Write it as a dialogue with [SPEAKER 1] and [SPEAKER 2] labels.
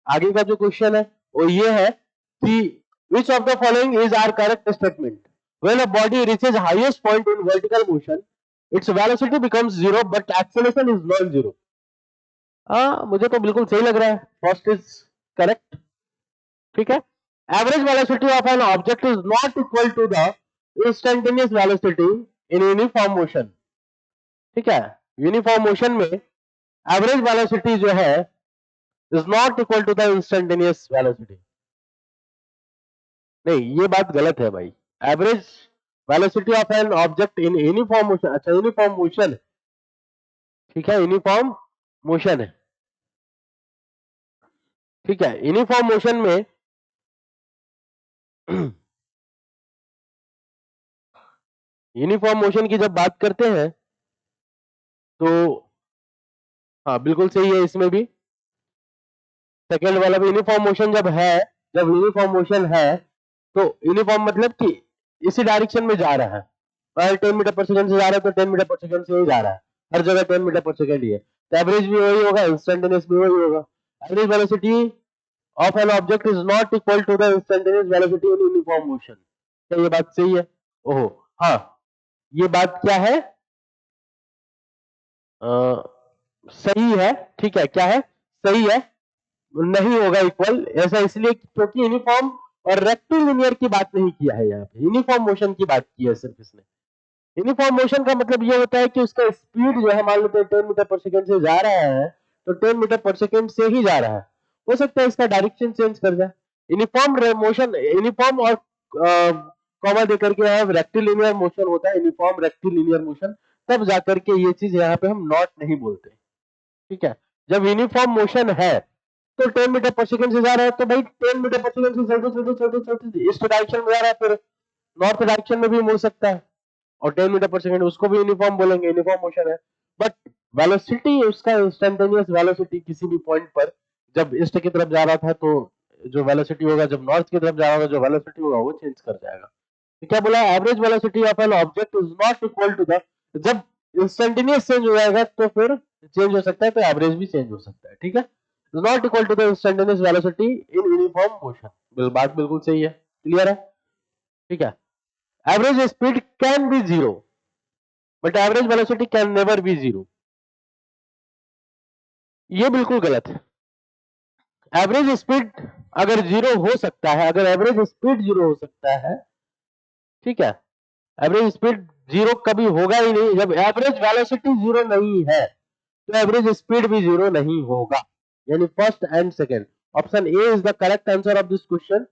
[SPEAKER 1] आगे का जो क्वेश्चन है वो ये है कि which of the following is our correct statement? When a body reaches highest point in vertical motion, its velocity becomes zero, but acceleration is non-zero. हाँ, मुझे तो बिल्कुल सही लग रहा है, फर्स्ट इज करेक्ट. ठीक है. Average velocity of an object is not equal to the instantaneous velocity in uniform motion. ठीक है. यूनिफॉर्म मोशन में एवरेज वेलोसिटी जो है is not equal to the instantaneous velocity. नहीं, ये बात गलत है भाई. Average velocity of an object in uniform motion. अच्छा, यूनिफॉर्म मोशन. ठीक है, यूनिफॉर्म मोशन है. ठीक है. यूनिफॉर्म मोशन में यूनिफॉर्म मोशन की जब बात करते हैं तो हाँ बिल्कुल सही है. इसमें भी सेकेंड वाला भी यूनिफॉर्म मोशन जब यूनिफॉर्म मोशन है तो यूनिफॉर्म मतलब कि इसी डायरेक्शन में जा रहा है. अगर 10 मीटर पर सेकंड से जा रहा है तो 10 मीटर पर सेकंड से ही जा रहा है. हर जगह 10 मीटर पर सेकंड ही है. तो एवरेज भी वही होगा, इंस्टेंटेनियस भी वही होगा. Average velocity of an object is not equal to the instantaneous velocity in uniform motion. क्या ये बात सही है? ओहो हाँ, ये बात क्या है? सही है. ठीक है. क्या है? सही है. नहीं होगा इक्वल. ऐसा इसलिए क्योंकि यूनिफॉर्म और रेक्टिलिनियर की बात नहीं किया है. यहाँ पे यूनिफॉर्म मोशन की बात की है सिर्फ इसने. यूनिफॉर्म मोशन का मतलब ये होता है कि उसका स्पीड जो है, मान लेते हैं 10 मीटर पर सेकंड से जा रहा है तो 10 मीटर पर सेकंड से ही जा रहा है. हो सकता है इसका डायरेक्शन चेंज कर जाए. यूनिफॉर्म मोशन, यूनिफॉर्म और कॉमा देकर के यहाँ रेक्टिलिनियर मोशन होता है. यूनिफॉर्म रेक्टिलिनियर मोशन, तब जाकर के ये चीज यहाँ पे हम नॉट नहीं बोलते. ठीक है. जब यूनिफॉर्म मोशन है तो 10 मीटर पर सेकंड से जा रहा है तो भाई 10 मीटर पर सेकंड से चलते इस डायरेक्शन में जा रहा है, फिर नॉर्थ डायरेक्शन में भी मुड़ सकता है. और 10 मीटर पर सेकंड उसको भी यूनिफॉर्म बोलेंगे, यूनिफॉर्म मोशन है. बट वेलोसिटी, उसका इंस्टेंटेनियस वेलोसिटी किसी भी पॉइंट पर जब ईस्ट की तरफ जा रहा था तो जो वेलोसिटी होगा, जब नॉर्थ की तरफ जा रहा होगा जो वेलोसिटी होगा वो चेंज कर जाएगा. तो क्या बोला? Average velocity of an object is not equal to the, जब इंस्टेंटेनियस चेंज हो जाएगा तो फिर चेंज हो सकता है, तो एवरेज भी चेंज हो सकता है. ठीक है. Not equal to the instantaneous velocity in uniform motion. बात बिल्कुल सही है. क्लियर है? ठीक है. Average speed can be zero but average velocity can never be zero. ये बिल्कुल गलत है. एवरेज स्पीड अगर जीरो हो सकता है, अगर एवरेज स्पीड जीरो हो सकता है, ठीक है, एवरेज स्पीड जीरो कभी होगा ही नहीं. जब एवरेज वेलोसिटी जीरो नहीं है तो एवरेज स्पीड भी जीरो नहीं होगा. यानी first and second option A is the correct answer of this question.